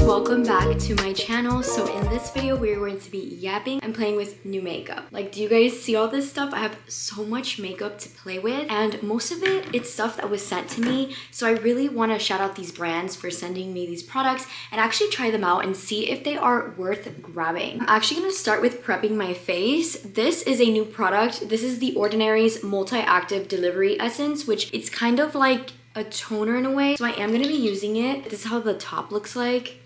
Welcome back to my channel. So in this video we're going to be yapping and playing with new makeup. Like, do you guys see all this stuff? I have so much makeup to play with, and most of it's stuff that was sent to me. So I really want to shout out these brands for sending me these products and actually try them out and see if they are worth grabbing. I'm actually going to start with prepping my face. This is a new product. This is the Ordinary's Multi-Active Delivery Essence, which it's kind of like a toner in a way. So I am going to be using it. This is how the top looks like.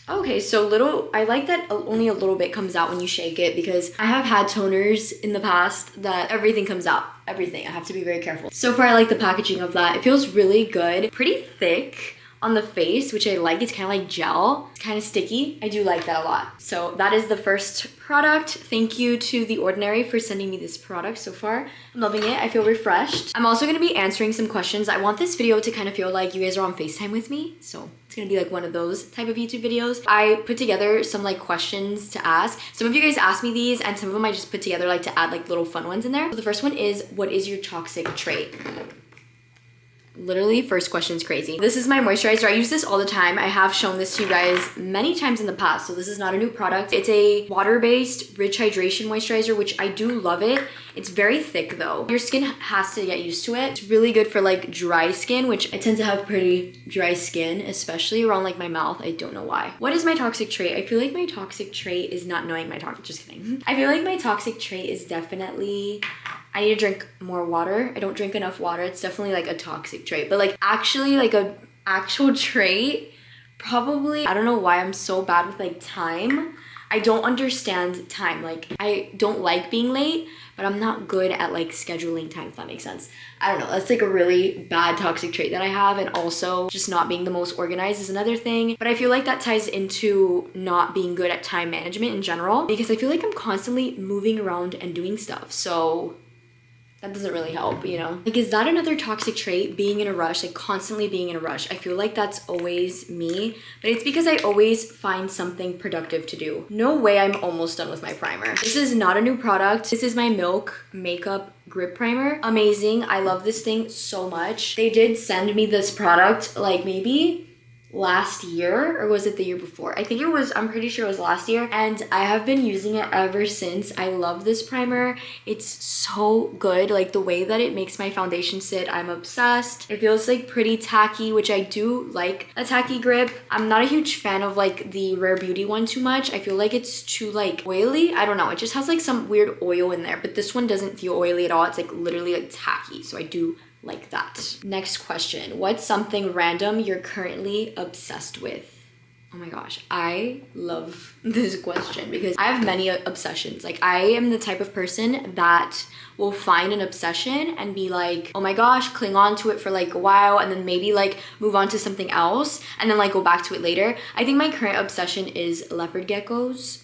Okay, so I like that only a little bit comes out when you shake it, because I have had toners in the past that everything comes out. Everything. I have to be very careful. So far, I like the packaging of that. It feels really good. Pretty thick on the face, which I like. It's kind of like gel. It's kind of sticky. I do like that a lot. So that is the first product. Thank you to The Ordinary for sending me this product so far. I'm loving it. I feel refreshed. I'm also going to be answering some questions. I want this video to kind of feel like you guys are on FaceTime with me. So it's going to be like one of those type of YouTube videos. I put together some like questions to ask. Some of you guys asked me these, and some of them I just put together like to add like little fun ones in there. So the first one is, what is your toxic trait? Literally, first question is crazy. This is my moisturizer. I use this all the time. I have shown this to you guys many times in the past, so this is not a new product. It's a water-based rich hydration moisturizer, which I do love it. It's very thick though. Your skin has to get used to it. It's really good for like dry skin, which I tend to have pretty dry skin, especially around like my mouth. I don't know why. What is my toxic trait? I feel like my toxic trait is not knowing my toxic, just kidding. I feel like my toxic trait is definitely, I need to drink more water. I don't drink enough water. It's definitely like a toxic trait, but like actually like a actual trait, probably, I don't know why I'm so bad with like time. I don't understand time. Like, I don't like being late, but I'm not good at like scheduling time, if that makes sense. I don't know. That's like a really bad toxic trait that I have. And also just not being the most organized is another thing. But I feel like that ties into not being good at time management in general, because I feel like I'm constantly moving around and doing stuff. So that doesn't really help, you know? Like, is that another toxic trait? Being in a rush, like constantly being in a rush. I feel like that's always me, but it's because I always find something productive to do. No way, I'm almost done with my primer. This is not a new product. This is my Milk Makeup Grip Primer. Amazing. I love this thing so much. They did send me this product like maybe last year, or was it the year before? I think it was, I'm pretty sure it was last year, and I have been using it ever since. I love this primer. It's so good. Like, the way that it makes my foundation sit, I'm obsessed. It feels like pretty tacky, which I do like a tacky grip. I'm not a huge fan of like the Rare Beauty one too much. I feel like it's too like oily. I don't know. It just has like some weird oil in there, but this one doesn't feel oily at all. It's like literally like tacky. So I do like that. Next question. What's something random you're currently obsessed with? Oh my gosh, I love this question because I have many obsessions. Like, I am the type of person that will find an obsession and be like, oh my gosh, cling on to it for like a while, and then maybe like move on to something else and then like go back to it later. I think my current obsession is leopard geckos.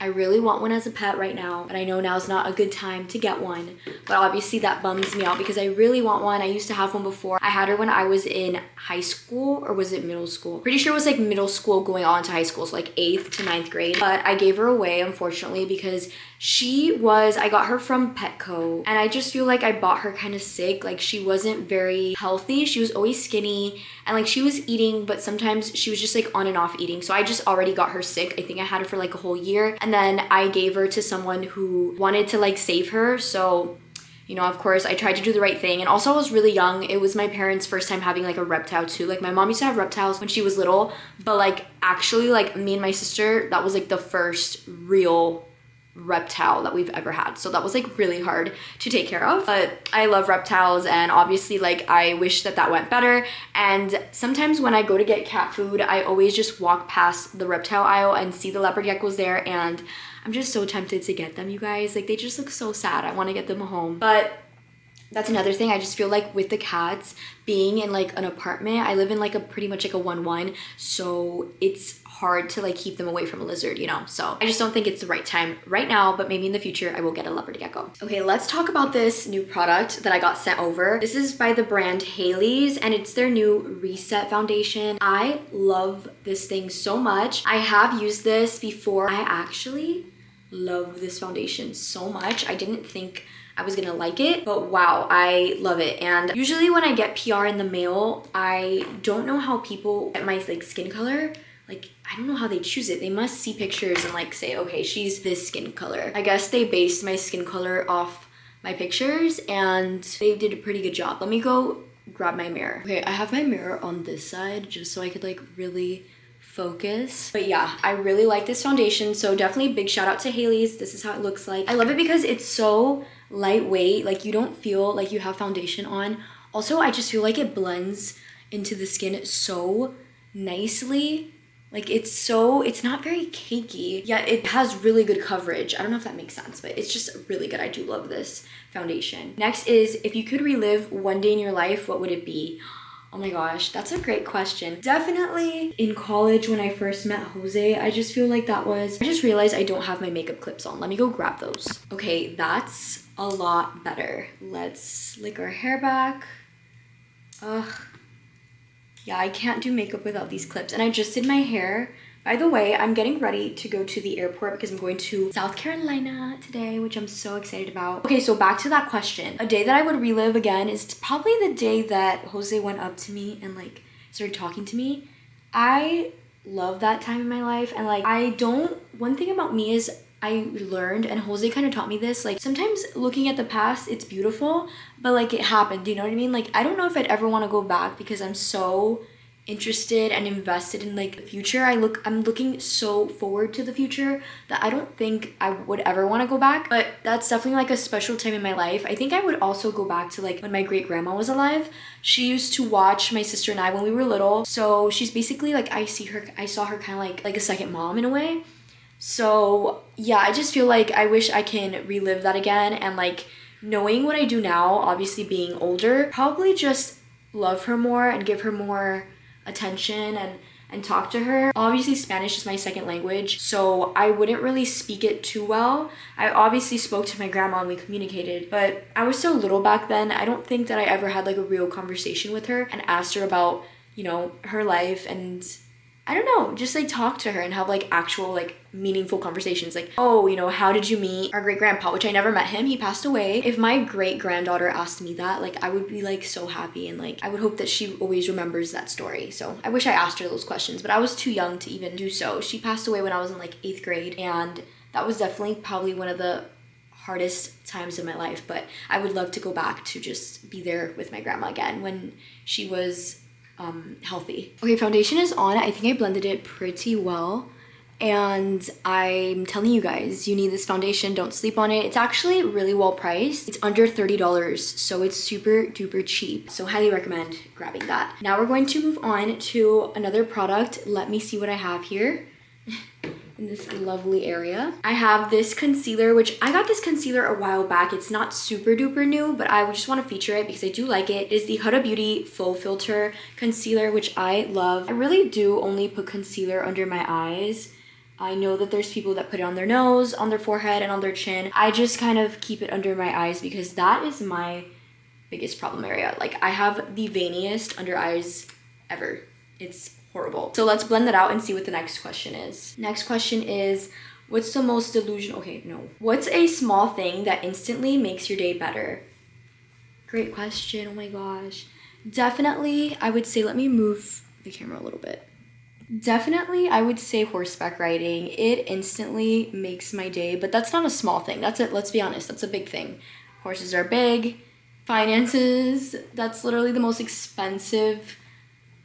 I really want one as a pet right now, but I know now's not a good time to get one. But obviously that bums me out because I really want one. I used to have one before. I had her when I was in high school, or was it middle school? Pretty sure it was like middle school going on to high school, so like 8th to 9th grade. But I gave her away, unfortunately, because I got her from Petco, and I just feel like I bought her kind of sick. Like, she wasn't very healthy. She was always skinny, and like she was eating, but sometimes she was just like on and off eating. So I just already got her sick. I think I had her for like a whole year, and then I gave her to someone who wanted to like save her. So, you know, of course I tried to do the right thing. And also I was really young. It was my parents' first time having like a reptile too. Like, my mom used to have reptiles when she was little, but like actually like me and my sister, that was like the first real reptile that we've ever had. So that was like really hard to take care of, but I love reptiles, and obviously like I wish that that went better. And sometimes when I go to get cat food, I always just walk past the reptile aisle and see the leopard geckos there, and I'm just so tempted to get them, you guys. Like, they just look so sad. I want to get them a home. But that's another thing. I just feel like with the cats, being in like an apartment, I live in like a pretty much like a 1-1, so it's hard to like keep them away from a lizard, you know? So I just don't think it's the right time right now, but maybe in the future I will get a leopard gecko. Okay, let's talk about this new product that I got sent over. This is by the brand Haley's, and it's their new Reset Foundation. I love this thing so much. I have used this before. I actually love this foundation so much. I didn't think I was gonna like it, but wow, I love it. And usually when I get PR in the mail, I don't know how people get my like skin color. Like, I don't know how they choose it. They must see pictures and like say, okay, she's this skin color. I guess they based my skin color off my pictures and they did a pretty good job. Let me go grab my mirror. Okay, I have my mirror on this side just so I could like really focus. But yeah, I really like this foundation. So definitely big shout out to Hailey's. This is how it looks like. I love it because it's so lightweight. Like you don't feel like you have foundation on. Also, I just feel like it blends into the skin so nicely. Like it's not very cakey, yet it has really good coverage. I don't know if that makes sense, but it's just really good. I do love this foundation. Next is, if you could relive one day in your life, what would it be? Oh my gosh, that's a great question. Definitely in college when I first met Jose, I just feel like I just realized I don't have my makeup clips on. Let me go grab those. Okay, that's a lot better. Let's slick our hair back. Ugh. Yeah, I can't do makeup without these clips. And I just did my hair. By the way, I'm getting ready to go to the airport because I'm going to South Carolina today, which I'm so excited about. Okay, so back to that question. A day that I would relive again is probably the day that Jose went up to me and like started talking to me. I love that time in my life. And like, one thing about me is I learned, and Jose kind of taught me this, like sometimes looking at the past, it's beautiful, but like it happened, you know what I mean? Like I don't know if I'd ever want to go back because I'm so interested and invested in like the future. I'm looking so forward to the future that I don't think I would ever want to go back, but that's definitely like a special time in my life. I think I would also go back to like when my great grandma was alive. She used to watch my sister and I when we were little. So she's basically like, I saw her kind of like a second mom in a way. So yeah, I just feel like I wish I can relive that again, and like knowing what I do now, obviously being older, probably just love her more and give her more attention and talk to her. Obviously Spanish is my second language, so I wouldn't really speak it too well. I obviously spoke to my grandma and we communicated, but I was so little back then. I don't think that I ever had like a real conversation with her and asked her about, you know, her life, and I don't know, just like talk to her and have like actual like meaningful conversations. Like, oh, you know, how did you meet our great grandpa? Which I never met him, he passed away. If my great granddaughter asked me that, like I would be like so happy, and like I would hope that she always remembers that story. So I wish I asked her those questions, but I was too young to even do so. She passed away when I was in like 8th grade, and that was definitely probably one of the hardest times of my life. But I would love to go back to just be there with my grandma again when she was healthy. Okay, foundation is on. I think I blended it pretty well, and I'm telling you guys, you need this foundation. Don't sleep on it. It's actually really well priced. It's under $30, so it's super duper cheap. So highly recommend grabbing that. Now we're going to move on to another product. Let me see what I have here. In this lovely area, I have this concealer, which I got this concealer a while back. It's not super duper new, but I just want to feature it because I do like it. It is the Huda Beauty Full Filter Concealer, which I love. I really do only put concealer under my eyes. I know that there's people that put it on their nose, on their forehead, and on their chin. I just kind of keep it under my eyes because that is my biggest problem area. Like I have the veiniest under eyes ever. It's horrible. So let's blend that out and see what the next question is. Next question is, what's the most delusional, okay, no. What's a small thing that instantly makes your day better? Great question, oh my gosh. Definitely, I would say, let me move the camera a little bit. Definitely, I would say horseback riding. It instantly makes my day, but that's not a small thing. That's it, let's be honest, that's a big thing. Horses are big, finances, that's literally the most expensive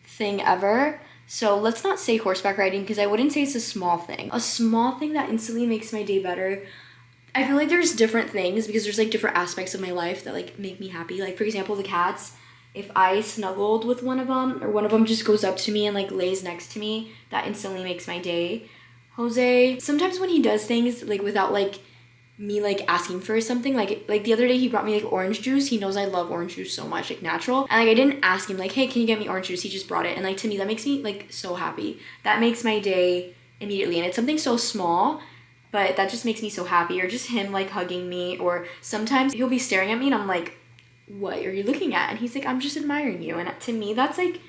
thing ever. So let's not say horseback riding because I wouldn't say it's a small thing. A small thing that instantly makes my day better. I feel like there's different things because there's like different aspects of my life that like make me happy. Like for example, the cats, if I snuggled with one of them or one of them just goes up to me and like lays next to me, that instantly makes my day. Jose, sometimes when he does things like without like me like asking for something, like the other day he brought me like orange juice. He knows I love orange juice so much, like natural, and like I didn't ask him like, hey, can you get me orange juice? He just brought it, and like to me that makes me like so happy. That makes my day immediately, and it's something so small, but that just makes me so happy. Or just him like hugging me, or sometimes he'll be staring at me and I'm like, what are you looking at? And he's like, I'm just admiring you. And to me that's like,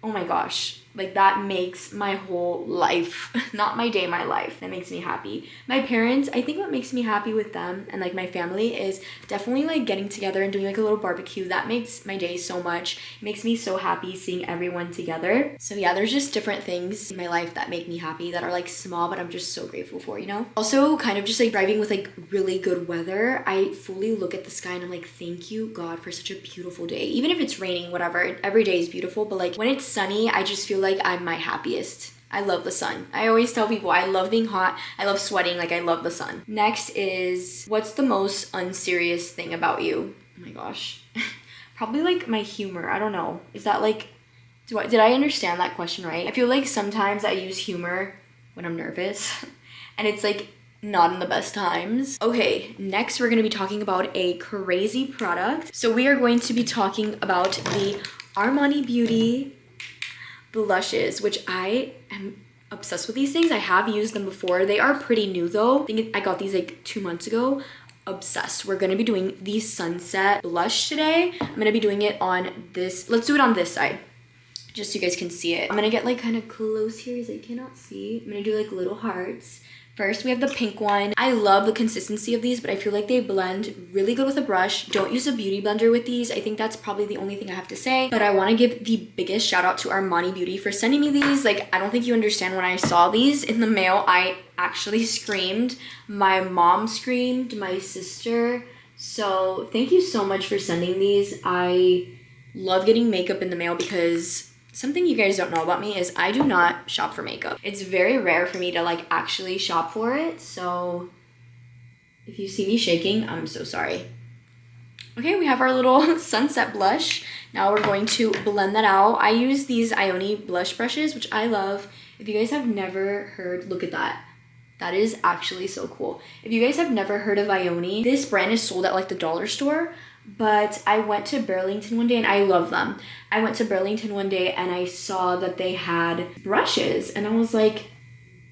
oh my gosh, Like that makes my whole life, not my day, my life. That makes me happy. My parents, I think what makes me happy with them and like my family is definitely like getting together and doing like a little barbecue. That makes my day so much. It makes me so happy seeing everyone together. So yeah, there's just different things in my life that make me happy that are like small, but I'm just so grateful for, you know? Also kind of just like driving with like really good weather. I fully look at the sky and I'm like, thank you God for such a beautiful day. Even if it's raining, whatever, every day is beautiful. But like when it's sunny, I just feel like I'm my happiest. I love the sun. I always tell people I love being hot. I love sweating. Like I love the sun. Next is, what's the most unserious thing about you? Oh my gosh. Probably like my humor. I don't know. Is that like, did I understand that question right? I feel like sometimes I use humor when I'm nervous and it's like not in the best times. Okay, next we're gonna be talking about a crazy product. So we are going to be talking about the Armani Beauty blushes, which I am obsessed with these things. I have used them before. They are pretty new though. I think I got these like 2 months ago. Obsessed. We're gonna be doing the Sunset blush today. I'm gonna be doing it on this. Let's do it on this side, just so you guys can see it. I'm gonna get like kind of close here as I cannot see. I'm gonna do like little hearts. First, we have the pink one. I love the consistency of these, but I feel like they blend really good with a brush. Don't use a beauty blender with these. I think that's probably the only thing I have to say. But I want to give the biggest shout out to Armani Beauty for sending me these. Like, I don't think you understand, when I saw these in the mail, I actually screamed. My mom screamed, my sister. So thank you so much for sending these. I love getting makeup in the mail because something you guys don't know about me is I do not shop for makeup. It's very rare for me to like actually shop for it. So if you see me shaking, I'm so sorry. Okay, we have our little Sunset blush. Now we're going to blend that out. I use these Ioni blush brushes, which I love. If you guys have never heard, look at that. That is actually so cool. If you guys have never heard of Ioni, this brand is sold at like the dollar store. But I went to Burlington one day and I love them. I went to Burlington one day and I saw that they had brushes and I was like,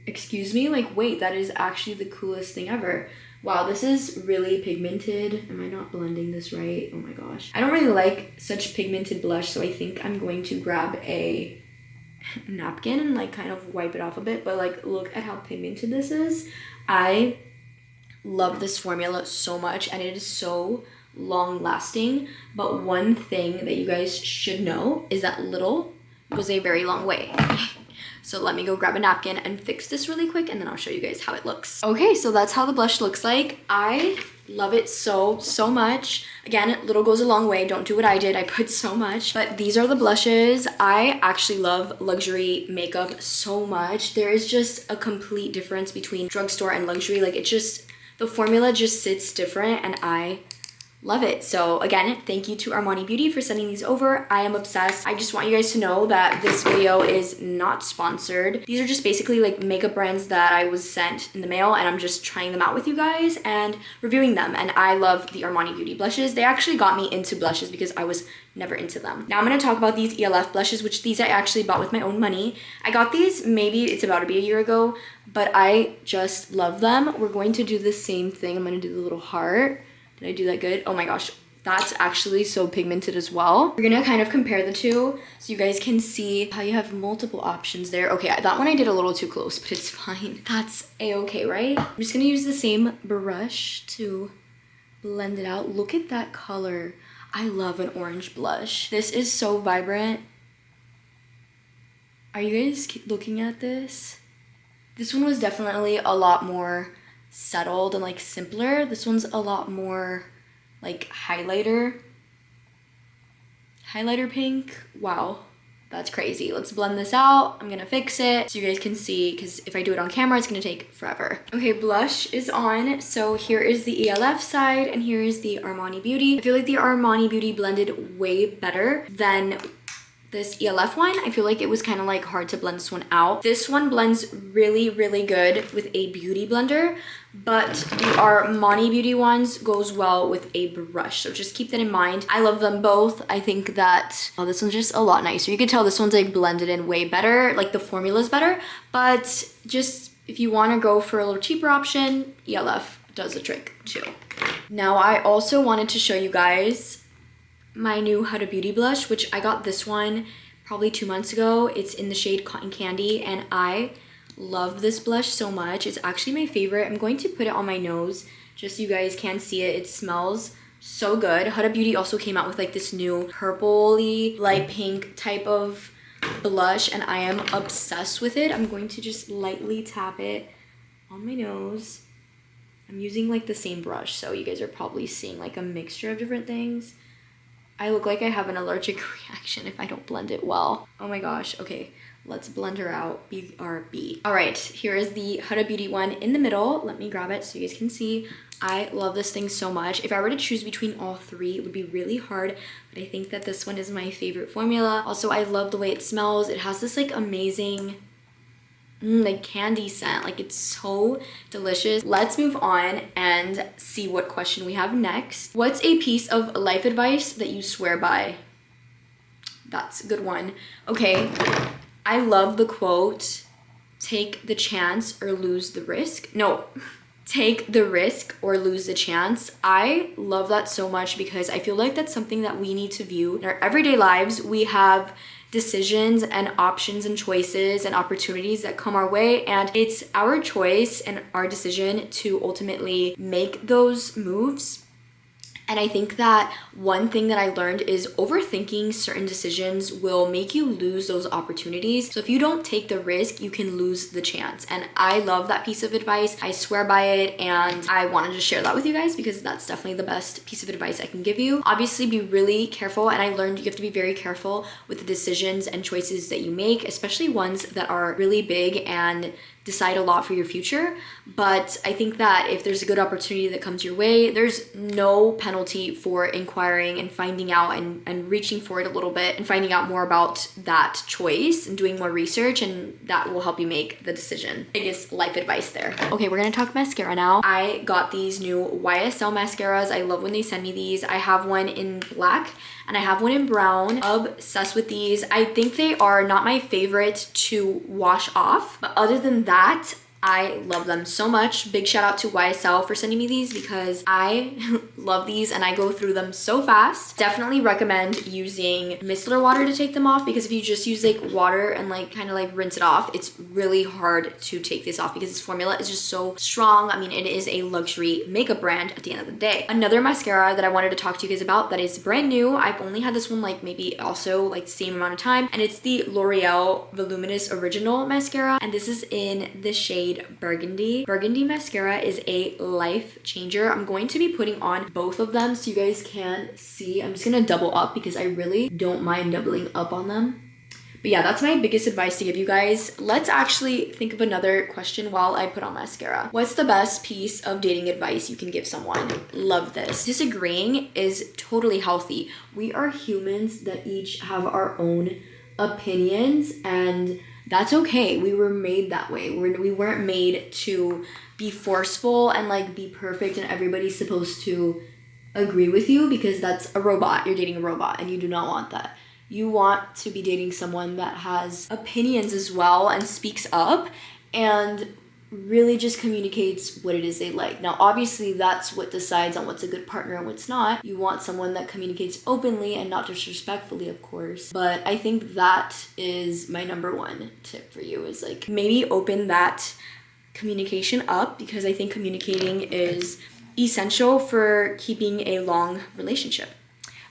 excuse me? Like, wait, that is actually the coolest thing ever. Wow, this is really pigmented. Am I not blending this right? Oh my gosh. I don't really like such pigmented blush, so I think I'm going to grab a napkin and like kind of wipe it off a bit. But like, look at how pigmented this is. I love this formula so much and it is so long lasting. But one thing that you guys should know is that little goes a very long way. So let me go grab a napkin and fix this really quick and then I'll show you guys how it looks. Okay, so that's how the blush looks like. I love it so much. Again, little goes a long way. Don't do what I did. I put so much. But these are the blushes. I actually love luxury makeup so much. There is just a complete difference between drugstore and luxury. Like, it just, the formula just sits different and I love it. So again, thank you to Armani Beauty for sending these over. I am obsessed. I just want you guys to know that this video is not sponsored. These are just basically like makeup brands that I was sent in the mail and I'm just trying them out with you guys and reviewing them. And I love the Armani Beauty blushes. They actually got me into blushes because I was never into them. Now I'm going to talk about these ELF blushes, which these I actually bought with my own money. I got these, maybe it's about to be a year ago, but I just love them. We're going to do the same thing. I'm going to do the little heart. Did I do that good? Oh my gosh, that's actually so pigmented as well. We're gonna kind of compare the two so you guys can see how you have multiple options there. Okay, that one I did a little too close, but it's fine. That's a-okay, right? I'm just gonna use the same brush to blend it out. Look at that color. I love an orange blush. This is so vibrant. Are you guys looking at this? This one was definitely a lot more settled and like simpler. This one's a lot more like highlighter pink. Wow, that's crazy. Let's blend this out. I'm gonna fix it so you guys can see, because if I do it on camera it's gonna take forever. Okay, blush is on. So here is the ELF side and here is the Armani Beauty. I feel like the Armani Beauty blended way better than this ELF one. I feel like it was kind of like hard to blend this one out. This one blends really good with a beauty blender, but the Armani Beauty ones goes well with a brush. So just keep that in mind. I love them both. I think that this one's just a lot nicer. You can tell this one's like blended in way better, like the formula's better, but just if you want to go for a little cheaper option, ELF does the trick too. Now I also wanted to show you guys my new Huda Beauty blush, which I got this one probably 2 months ago. It's in the shade Cotton Candy, and I love this blush so much. It's actually my favorite. I'm going to put it on my nose just so you guys can see it. It smells so good. Huda Beauty also came out with like this new purpley light pink type of blush, and I am obsessed with it. I'm going to just lightly tap it on my nose. I'm using like the same brush, so you guys are probably seeing like a mixture of different things. I look like I have an allergic reaction if I don't blend it well. Oh my gosh. Okay, let's blend her out. BRB. All right, here is the Huda Beauty one in the middle. Let me grab it so you guys can see. I love this thing so much. If I were to choose between all three, it would be really hard, but I think that this one is my favorite formula. Also, I love the way it smells. It has this like amazing like candy scent. Like, it's so delicious. Let's move on and see what question we have next. What's a piece of life advice that you swear by? That's a good one. Okay, I love the quote, take the chance or lose the risk. No, take the risk or lose the chance. I love that so much because I feel like that's something that we need to view in our everyday lives. We have decisions and options and choices and opportunities that come our way, and it's our choice and our decision to ultimately make those moves. And I think that one thing that I learned is overthinking certain decisions will make you lose those opportunities. So if you don't take the risk, you can lose the chance. And I love that piece of advice. I swear by it, and I wanted to share that with you guys because that's definitely the best piece of advice I can give you. Obviously, be really careful, and I learned you have to be very careful with the decisions and choices that you make, especially ones that are really big and decide a lot for your future. But I think that if there's a good opportunity that comes your way, there's no penalty for inquiring and finding out and reaching for it a little bit and finding out more about that choice and doing more research, and that will help you make the decision. Biggest life advice there. Okay, we're gonna talk mascara now. I got these new YSL mascaras. I love when they send me these. I have one in black and I have one in brown. Obsessed with these. I think they are not my favorite to wash off, but other than that, I love them so much. Big shout out to YSL for sending me these because I love these and I go through them so fast. Definitely recommend using micellar water to take them off, because if you just use like water and like kind of like rinse it off, it's really hard to take this off because this formula is just so strong. I mean, it is a luxury makeup brand at the end of the day. Another mascara that I wanted to talk to you guys about that is brand new. I've only had this one like maybe also like the same amount of time, and it's the L'Oreal Voluminous Original Mascara, and this is in the shade Burgundy. Burgundy mascara is a life changer. I'm going to be putting on both of them so you guys can see. I'm just gonna double up because I really don't mind doubling up on them. But yeah, that's my biggest advice to give you guys. Let's actually think of another question while I put on mascara. What's the best piece of dating advice you can give someone? Love this. Disagreeing is totally healthy. We are humans that each have our own opinions, and that's okay. We were made that way. We weren't made to be forceful and like be perfect and everybody's supposed to agree with you, because that's a robot. You're dating a robot and you do not want that. You want to be dating someone that has opinions as well and speaks up and really just communicates what it is they like. Now, obviously, that's what decides on what's a good partner and what's not. You want someone that communicates openly and not disrespectfully, of course. But I think that is my number one tip for you, is like maybe open that communication up, because I think communicating is essential for keeping a long relationship.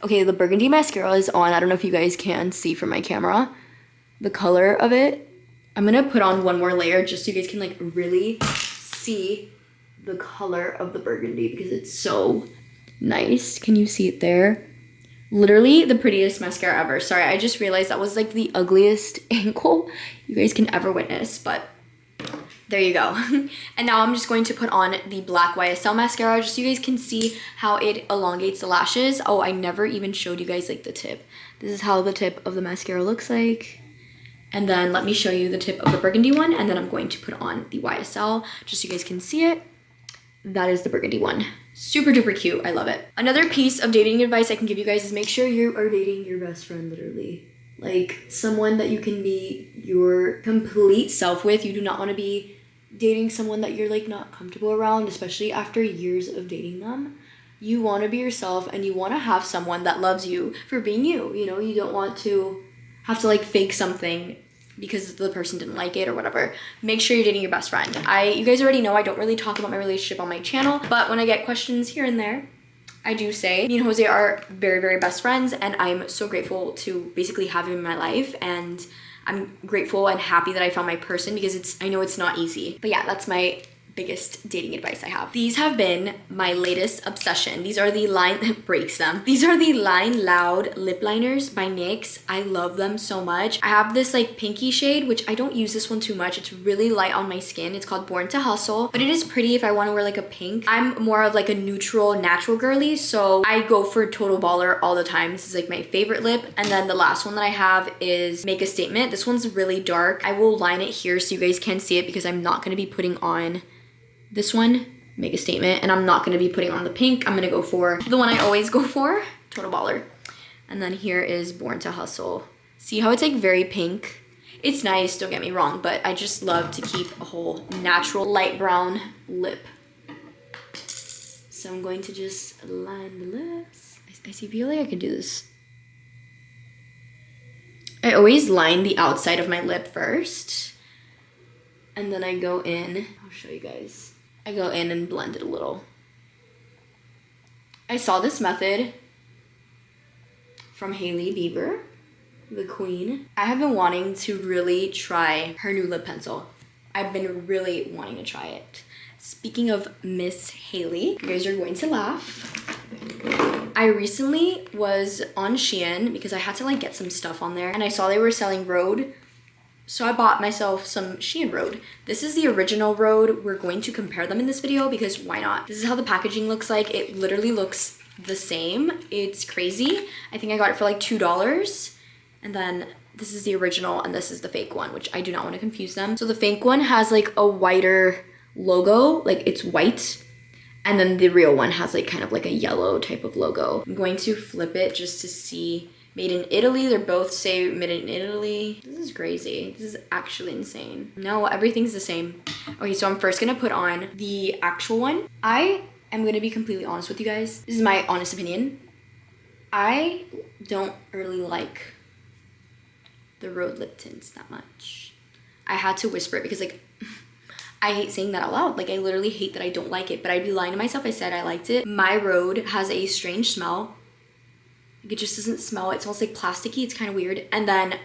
Okay, the Burgundy mascara is on. I don't know if you guys can see from my camera the color of it. I'm gonna put on one more layer just so you guys can like really see the color of the Burgundy, because it's so nice. Can you see it there? Literally the prettiest mascara ever. Sorry, I just realized that was like the ugliest angle you guys can ever witness, but there you go. And now I'm just going to put on the black YSL mascara just so you guys can see how it elongates the lashes. Oh, I never even showed you guys like the tip. This is how the tip of the mascara looks like. And then let me show you the tip of the Burgundy one, and then I'm going to put on the YSL just so you guys can see it. That is the Burgundy one. Super duper cute. I love it. Another piece of dating advice I can give you guys is make sure you are dating your best friend, literally. Like someone that you can be your complete self with. You do not want to be dating someone that you're like not comfortable around, especially after years of dating them. You want to be yourself, and you want to have someone that loves you for being you. You know, you don't want to have to like fake something because the person didn't like it or whatever. Make sure you're dating your best friend. You guys already know I don't really talk about my relationship on my channel, but when I get questions here and there, I do say me and Jose are very, very best friends, and I'm so grateful to basically have him in my life, and I'm grateful and happy that I found my person because I know it's not easy. But yeah, that's my biggest dating advice I have. These have been my latest obsession. These are the Line breaks them. These are the Line Loud lip liners by NYX. I love them so much. I have this like pinky shade, which I don't use this one too much. It's really light on my skin. It's called Born to Hustle, but it is pretty if I want to wear like a pink. I'm more of like a neutral, natural girly, so I go for Total Baller all the time. This is like my favorite lip. And then the last one that I have is Make a Statement. This one's really dark. I will line it here so you guys can see it because I'm not going to be putting on this one, Make a Statement, and I'm not going to be putting on the pink. I'm going to go for the one I always go for, Total Baller. And then here is Born to Hustle. See how it's like very pink? It's nice, don't get me wrong, but I just love to keep a whole natural light brown lip. So I'm going to just line the lips. I feel like I could do this. I always line the outside of my lip first, and then I go in. I'll show you guys. I go in and blend it a little. I saw this method from Hailey Bieber, the queen. I have been wanting to really try her new lip pencil. I've been really wanting to try it. Speaking of Miss Hailey, you guys are going to laugh. I recently was on Shein because I had to like get some stuff on there, and I saw they were selling Rhode. So I bought myself some Shein Rhode. This is the original Rhode. We're going to compare them in this video because why not? This is how the packaging looks like. It literally looks the same. It's crazy. I think I got it for like $2. And then this is the original and this is the fake one, which I do not want to confuse them. So the fake one has like a whiter logo, like it's white. And then the real one has like kind of like a yellow type of logo. I'm going to flip it just to see. Made in Italy. They're both say made in Italy. This is crazy. This is actually insane. No, everything's the same. Okay, so I'm first gonna put on the actual one. I am gonna be completely honest with you guys. This is my honest opinion. I don't really like the Rhode lip tints that much. I had to whisper it because like, I hate saying that out loud. Like I literally hate that I don't like it, but I'd be lying to myself if I said I liked it. My Rhode has a strange smell. It just doesn't smell. It smells like plasticky. It's kind of weird. And then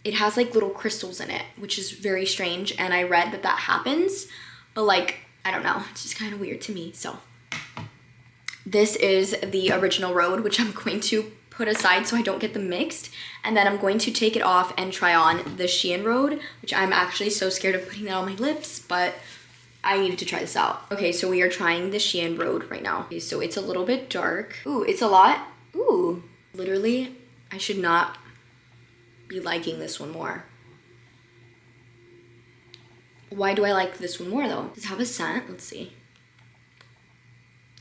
it has like little crystals in it, which is very strange. And I read that that happens, but like, I don't know. It's just kind of weird to me. So this is the original Rhode, which I'm going to put aside so I don't get them mixed. And then I'm going to take it off and try on the Shein Rhode, which I'm actually so scared of putting that on my lips, but I needed to try this out. Okay, so we are trying the Shein Rhode right now. Okay, so it's a little bit dark. Ooh, it's a lot. Ooh, literally, I should not be liking this one more. Why do I like this one more though? Does it have a scent? Let's see.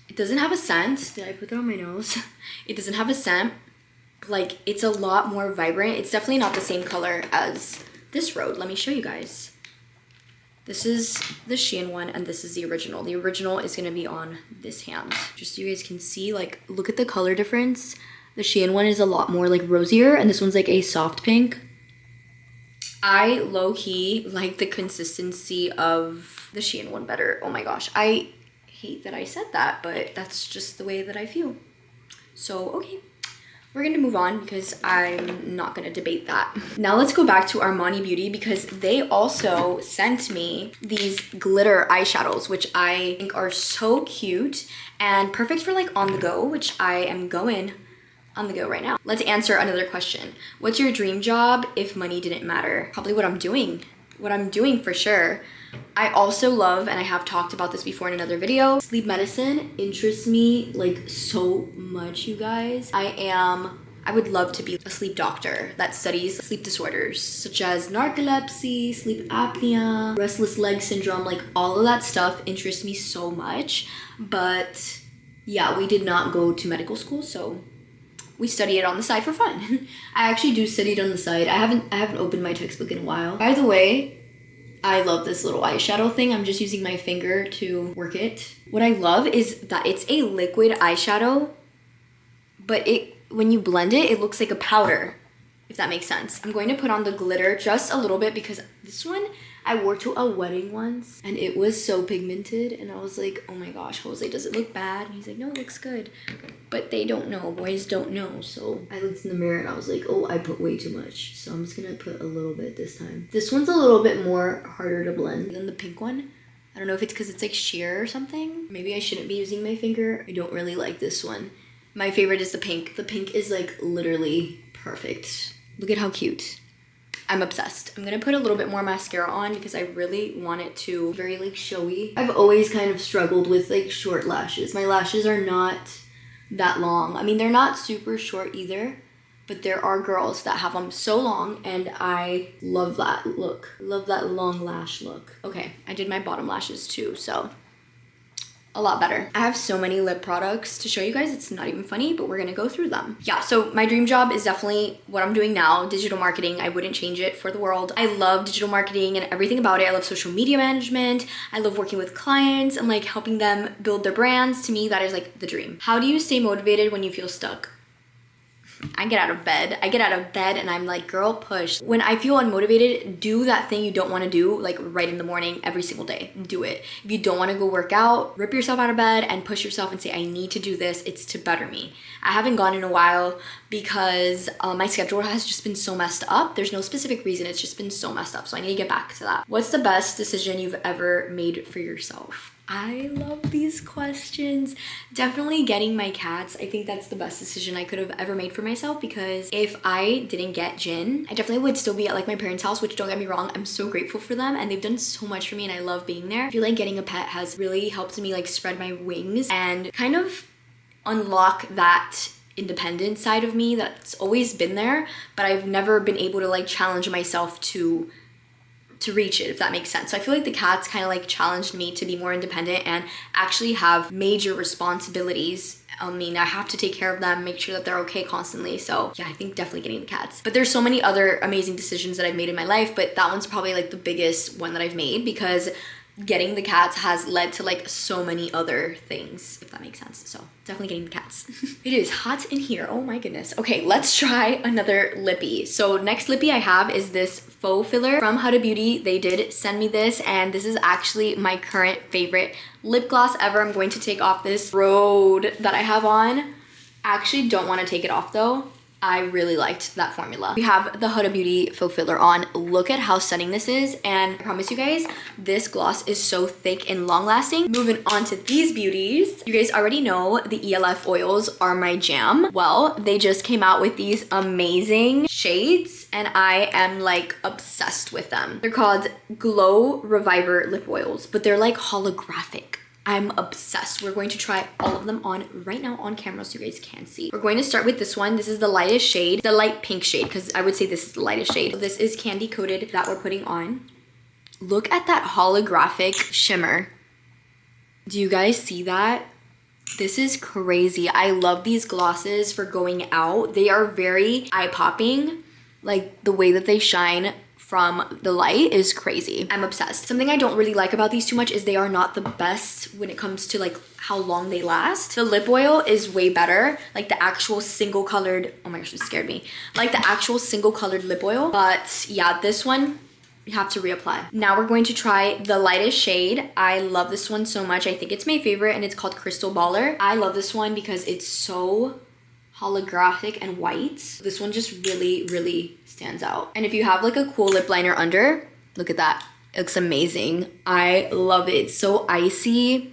It doesn't have a scent. Did I put that on my nose? It doesn't have a scent. Like, it's a lot more vibrant. It's definitely not the same color as this Rhode. Let me show you guys. This is the Shein one and this is the original. The original is gonna be on this hand. Just so you guys can see, like, look at the color difference. The Shein one is a lot more like rosier and this one's like a soft pink. I low-key like the consistency of the Shein one better. Oh my gosh, I hate that I said that, but that's just the way that I feel. So, okay. We're gonna move on because I'm not gonna debate that. Now let's go back to Armani Beauty because they also sent me these glitter eyeshadows, which I think are so cute and perfect for like on the go, which I am going on the go right now. Let's answer another question. What's your dream job if money didn't matter? Probably what I'm doing. What I'm doing for sure. I also love, and I have talked about this before in another video, sleep medicine interests me like so much, you guys. I would love to be a sleep doctor that studies sleep disorders such as narcolepsy, sleep apnea, restless leg syndrome, like all of that stuff interests me so much. But yeah, we did not go to medical school, so we study it on the side for fun. I actually do study it on the side. I haven't opened my textbook in a while. By the way, I love this little eyeshadow thing. I'm just using my finger to work it. What I love is that it's a liquid eyeshadow, but when you blend it, it looks like a powder. if that makes sense. I'm going to put on the glitter just a little bit because this one I wore to a wedding once and it was so pigmented and I was like, oh my gosh, Jose, does it look bad? And he's like, no, it looks good. But they don't know, boys don't know. So I looked in the mirror and I was like, oh, I put way too much. So I'm just gonna put a little bit this time. This one's a little bit more harder to blend than the pink one. I don't know if it's because it's like sheer or something. Maybe I shouldn't be using my finger. I don't really like this one. My favorite is the pink. The pink is like literally perfect. Look at how cute. I'm obsessed. I'm gonna put a little bit more mascara on because I really want it to be very like showy. I've always kind of struggled with like short lashes. My lashes are not that long. I mean, they're not super short either, but there are girls that have them so long and I love that look. Love that long lash look. Okay, I did my bottom lashes too, so a lot better. I have so many lip products to show you guys. It's not even funny, but we're gonna go through them. Yeah, so my dream job is definitely what I'm doing now, digital marketing. I wouldn't change it for the world. I love digital marketing and everything about it. I love social media management. I love working with clients and like helping them build their brands. To me, that is like the dream. How do you stay motivated when you feel stuck? I get out of bed. And I'm like, girl, push. When I feel unmotivated, do that thing you don't want to do like right in the morning every single day. Do it. If you don't want to go work out, rip yourself out of bed and push yourself and say, I need to do this. It's to better me. I haven't gone in a while because my schedule has just been so messed up. There's no specific reason. It's just been so messed up. So I need to get back to that. What's the best decision you've ever made for yourself? I love these questions. Definitely getting my cats. I think that's the best decision I could have ever made for myself because if I didn't get Jin, I definitely would still be at like my parents' house, which don't get me wrong, I'm so grateful for them and they've done so much for me and I love being there. I feel like getting a pet has really helped me like spread my wings and kind of unlock that independent side of me that's always been there, but I've never been able to like challenge myself to reach it, if that makes sense. So I feel like the cats kind of like challenged me to be more independent and actually have major responsibilities. I mean, I have to take care of them, make sure that they're okay constantly. So yeah, I think definitely getting the cats. But there's so many other amazing decisions that I've made in my life, but that one's probably like the biggest one that I've made because getting the cats has led to like so many other things, if that makes sense. So definitely getting the cats. It is hot in here. Oh my goodness. Okay, let's try another lippy. So next lippy I have is this faux filler from Huda Beauty. They did send me this and this is actually my current favorite lip gloss ever. I'm going to take off this Rhode that I have on. I actually don't want to take it off though. I really liked that formula. We have the Huda Beauty faux filler on. Look at how stunning this is. And I promise you guys, this gloss is so thick and long lasting. Moving on to these beauties. You guys already know the ELF oils are my jam. Well, they just came out with these amazing shades and I am like obsessed with them. They're called Glow Reviver lip oils, but they're like holographic. I'm obsessed. We're going to try all of them on right now on camera so you guys can see. We're going to start with this one. This is the lightest shade, the light pink shade, because I would say this is the lightest shade. This is candy coated that we're putting on. Look at that holographic shimmer. Do you guys see that? This is crazy. I love these glosses for going out. They are very eye-popping. Like the way that they shine from the light is crazy. I'm obsessed. Something I don't really like about these too much is they are not the best when it comes to like how long they last. The lip oil is way better, like the actual single colored, oh my gosh, it scared me. Like the actual single colored lip oil. But yeah, this one, you have to reapply. Now we're going to try the lightest shade. I love this one so much. I think it's my favorite and it's called Crystal Baller. I love this one because it's so holographic and white. This one just really stands out. And if you have like a cool lip liner under, look at that. It looks amazing. I love it. It's so icy.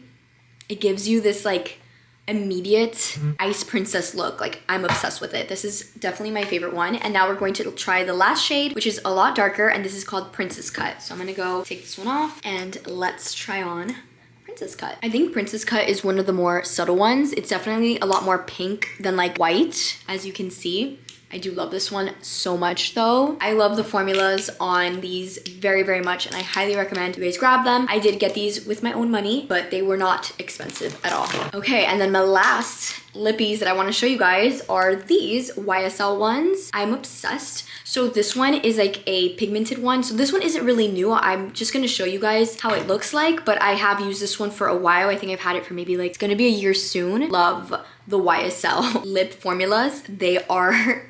It gives you this like immediate ice princess look. Like I'm obsessed with it. This is definitely my favorite one. And now we're going to try the last shade, which is a lot darker, and this is called Princess Cut. So I'm gonna go take this one off and let's try on Princess Cut. I think Princess Cut is one of the more subtle ones. It's definitely a lot more pink than like white, as you can see. I do love this one so much though. I love the formulas on these very much and I highly recommend you guys grab them. I did get these with my own money, but they were not expensive at all. Okay, and then my last lippies that I want to show you guys are these YSL ones. I'm obsessed. So this one is like a pigmented one. So this one isn't really new. I'm just going to show you guys how it looks like, but I have used this one for a while. I think I've had it for maybe like, it's going to be a year soon. Love the YSL lip formulas. They are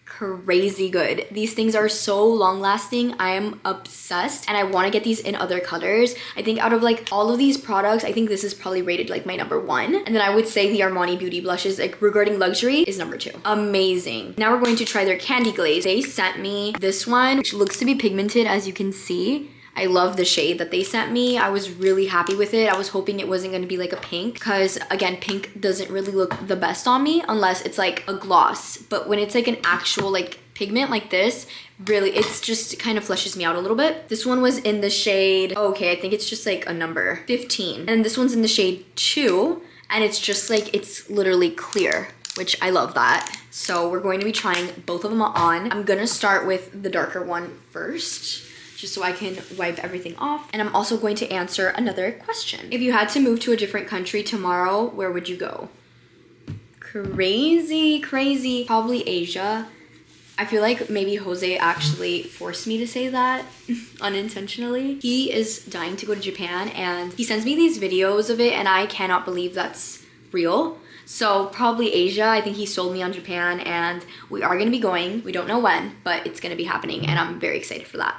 crazy good. These things are so long lasting. I am obsessed and I want to get these in other colors. I think out of like all of these products, I think this is probably rated like my #1. And then I would say the Armani Beauty blushes, like regarding luxury, is #2. Amazing. Now we're going to try their candy glaze. They sent me this one, which looks to be pigmented, as you can see. I love the shade that they sent me. I was really happy with it. I was hoping it wasn't going to be like a pink because again, pink doesn't really look the best on me unless it's like a gloss. But when it's like an actual like pigment like this, really, it's just kind of fleshes me out a little bit. This one was in the shade, okay, I think it's just like a number 15. And this one's in the shade 2 and it's just like, it's literally clear, which I love that. So we're going to be trying both of them on. I'm gonna start with the darker one first, just so I can wipe everything off. And I'm also going to answer another question. If you had to move to a different country tomorrow, where would you go? Crazy, crazy. Probably Asia. I feel like maybe Jose actually forced me to say that unintentionally. He is dying to go to Japan and he sends me these videos of it and I cannot believe that's real. So probably Asia. I think he sold me on Japan and we are gonna be going. We don't know when, but it's gonna be happening and I'm very excited for that.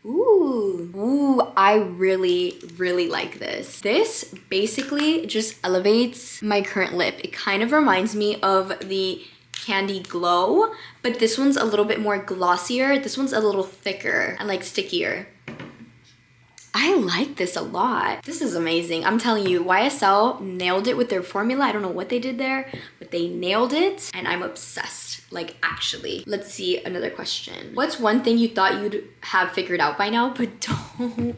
Ooh, I really, really like this. This basically just elevates my current lip. It kind of reminds me of the Candy Glow, but this one's a little bit more glossier. This one's a little thicker and like stickier. I like this a lot. This is amazing. I'm telling you, YSL nailed it with their formula. I don't know what they did there, but they nailed it and I'm obsessed. Like actually. Let's see another question. What's one thing you thought you'd have figured out by now, but don't?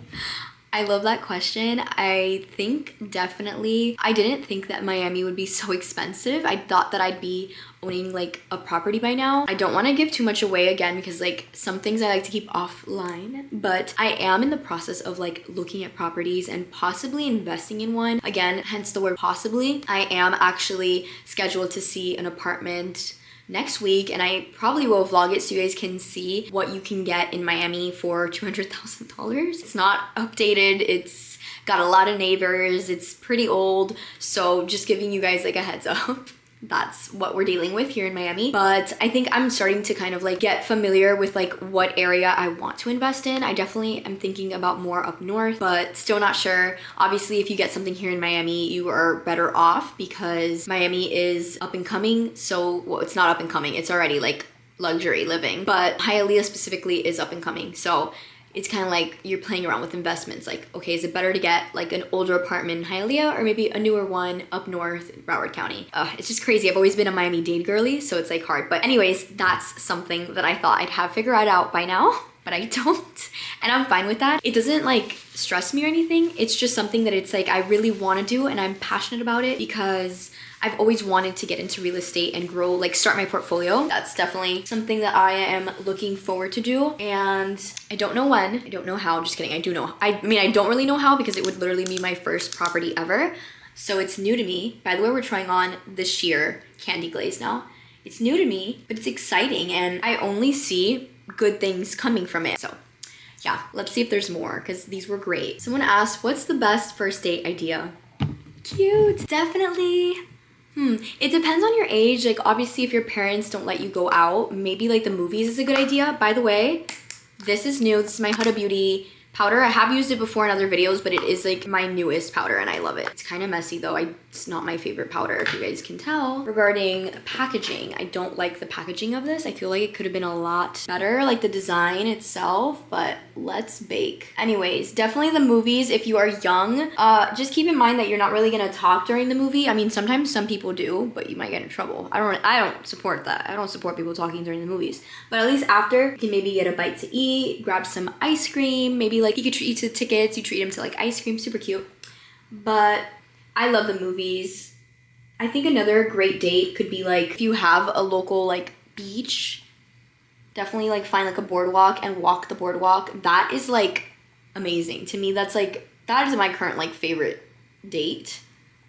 I love that question. I think definitely, I didn't think that Miami would be so expensive. I thought that I'd be owning like a property by now. I don't want to give too much away again because like some things I like to keep offline, but I am in the process of like looking at properties and possibly investing in one. Again, hence the word possibly. I am actually scheduled to see an apartment next week and I probably will vlog it so you guys can see what you can get in Miami for $200,000. It's not updated, it's got a lot of neighbors, it's pretty old, so just giving you guys like a heads up. That's what we're dealing with here in Miami. But I think I'm starting to kind of like get familiar with like what area I want to invest in. I definitely am thinking about more up north, but still not sure. Obviously, if you get something here in Miami, you are better off because Miami is up and coming. So, well, it's not up and coming. It's already like luxury living, but Hialeah specifically is up and coming. So it's kind of like you're playing around with investments. Like, okay, is it better to get like an older apartment in Hialeah or maybe a newer one up north in Broward County? It's just crazy. I've always been a Miami dade girly, so it's like hard. But anyways, that's something that I thought I'd have figured out by now, but I don't. And I'm fine with that. It doesn't like stress me or anything. It's just something that it's like I really want to do and I'm passionate about it because I've always wanted to get into real estate and grow, like start my portfolio. That's definitely something that I am looking forward to do. And I don't know when, I don't know how, just kidding, I do know. I mean, I don't really know how because it would literally be my first property ever. So it's new to me. By the way, we're trying on this sheer candy glaze now. It's new to me, but it's exciting and I only see good things coming from it. So yeah, let's see if there's more because these were great. Someone asked, what's the best first date idea? Cute, definitely. It depends on your age. Like obviously if your parents don't let you go out, maybe like the movies is a good idea. By the way, this is new. This is my Huda Beauty powder. I have used it before in other videos, but it is like my newest powder and I love it. It's kind of messy though. It's not my favorite powder if you guys can tell. Regarding packaging, I don't like the packaging of this. I feel like it could have been a lot better, like the design itself, but let's bake. Anyways, definitely the movies. If you are young, just keep in mind that you're not really gonna talk during the movie. I mean, sometimes some people do, but you might get in trouble. I don't support that. I don't support people talking during the movies. But at least after, you can maybe get a bite to eat, grab some ice cream, maybe like he could treat you to tickets, you treat him to like ice cream, super cute. But I love the movies. I think another great date could be like if you have a local like beach, definitely like find like a boardwalk and walk the boardwalk. That is like amazing. To me, that's like, that is my current like favorite date,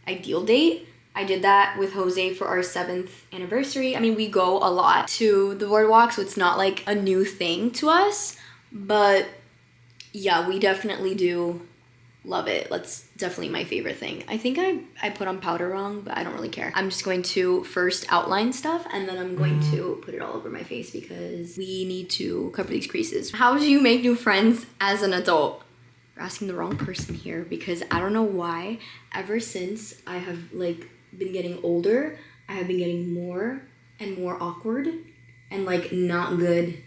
ideal date. I did that with Jose for our 7th anniversary. I mean, we go a lot to the boardwalk, so it's not like a new thing to us, but yeah, we definitely do Love it. That's definitely my favorite thing. I think I put on powder wrong, but I don't really care. I'm just going to first outline stuff and then I'm going to put it all over my face because we need to cover these creases. How do you make new friends as an adult? You're asking the wrong person here because I don't know why. Ever since I have like been getting older, I have been getting more and more awkward and like not good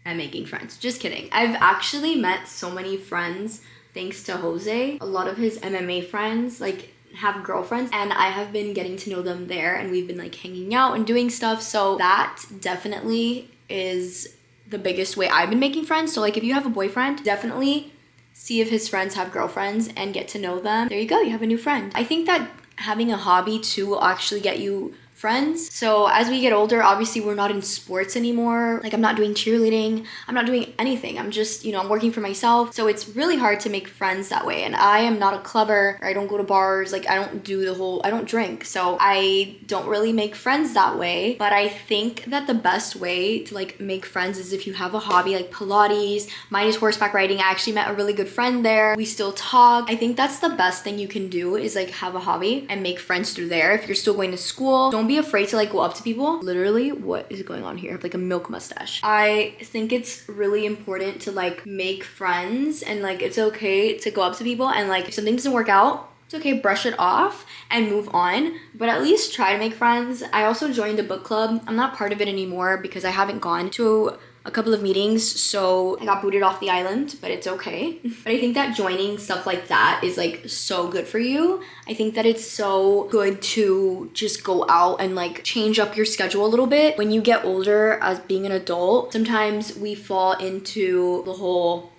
at making friends. Just kidding. I've actually met so many friends thanks to Jose. A lot of his MMA friends like have girlfriends and I have been getting to know them there and we've been like hanging out and doing stuff. So that definitely is the biggest way I've been making friends. So like if you have a boyfriend, definitely see if his friends have girlfriends and get to know them. There you go, you have a new friend. I think that having a hobby too will actually get you friends. So as we get older, obviously we're not in sports anymore. Like I'm not doing cheerleading. I'm not doing anything. I'm just, you know, I'm working for myself. So it's really hard to make friends that way. And I am not a clubber or I don't go to bars. Like I don't do the whole, I don't drink. So I don't really make friends that way. But I think that the best way to like make friends is if you have a hobby like Pilates. Mine is horseback riding. I actually met a really good friend there. We still talk. I think that's the best thing you can do is like have a hobby and make friends through there. If you're still going to school, don't be afraid to like go up to people. Literally, what is going on here? I have like a milk mustache. I think it's really important to like make friends and like it's okay to go up to people and like if something doesn't work out, it's okay, brush it off and move on, but at least try to make friends. I also joined a book club. I'm not part of it anymore because I haven't gone to a couple of meetings, so I got booted off the island, but it's okay. But I think that joining stuff like that is like so good for you. I think that it's so good to just go out and like change up your schedule a little bit. When you get older as being an adult, sometimes we fall into the whole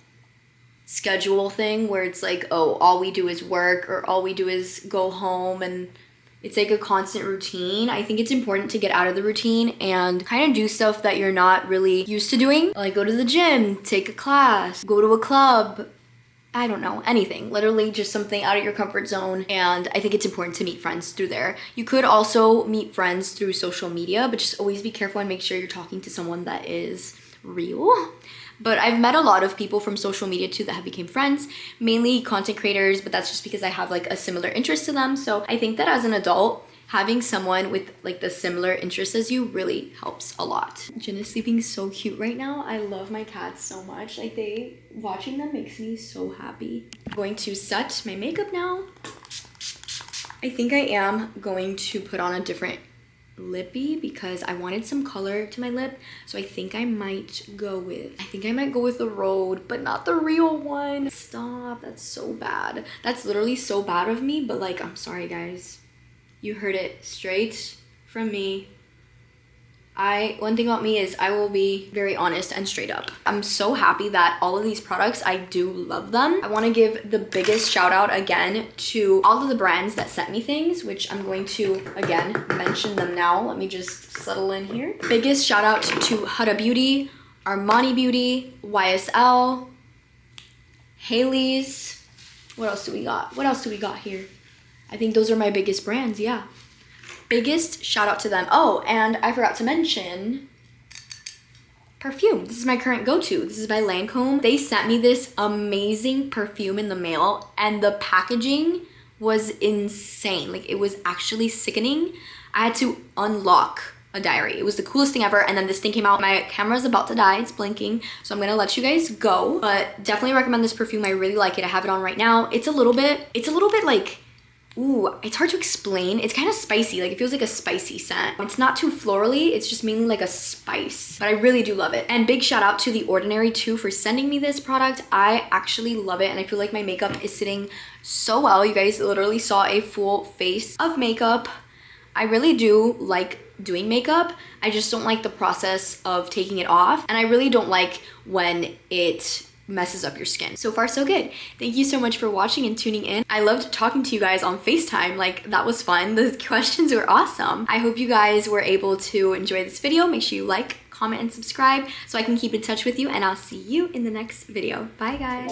schedule thing where it's like, oh, all we do is work or all we do is go home and it's like a constant routine. I think it's important to get out of the routine and kind of do stuff that you're not really used to doing. Like go to the gym, take a class, go to a club. I don't know, anything. Literally just something out of your comfort zone. And I think it's important to meet friends through there. You could also meet friends through social media, but just always be careful and make sure you're talking to someone that is real. But I've met a lot of people from social media too that have become friends, mainly content creators, but that's just because I have like a similar interest to them. So I think that as an adult, having someone with like the similar interests as you really helps a lot. Jen is sleeping so cute right now. I love my cats so much. Like watching them makes me so happy. I'm going to set my makeup now. I think I am going to put on a different lippy because I wanted some color to my lip, so I think I might go with the Rhode, but not the real one. Stop, that's so bad. That's literally so bad of me, but like I'm sorry guys, you heard it straight from me. One thing about me is I will be very honest and straight up. I'm so happy that all of these products, I do love them. I want to give the biggest shout out again to all of the brands that sent me things, which I'm going to again mention them now. Let me just settle in here. Biggest shout out to Huda Beauty, Armani Beauty, YSL, Haley's. What else do we got? What else do we got here? I think those are my biggest brands, yeah. Biggest shout out to them. Oh, and I forgot to mention perfume. This is my current go-to. This is by Lancôme. They sent me this amazing perfume in the mail and the packaging was insane. Like it was actually sickening. I had to unlock a diary. It was the coolest thing ever. And then this thing came out. My camera's about to die. It's blinking. So I'm gonna let you guys go. But definitely recommend this perfume. I really like it. I have it on right now. It's a little bit like, ooh, it's hard to explain. It's kind of spicy. Like it feels like a spicy scent. It's not too florally. It's just mainly like a spice, but I really do love it. And big shout out to The Ordinary too for sending me this product. I actually love it. And I feel like my makeup is sitting so well. You guys literally saw a full face of makeup. I really do like doing makeup. I just don't like the process of taking it off. And I really don't like when it messes up your skin. So far so good. Thank you so much for watching and tuning in. I loved talking to you guys on FaceTime. Like that was fun. The questions were awesome. I hope you guys were able to enjoy this video. Make sure you like, comment, and subscribe so I can keep in touch with you, and I'll see you in the next video. Bye guys.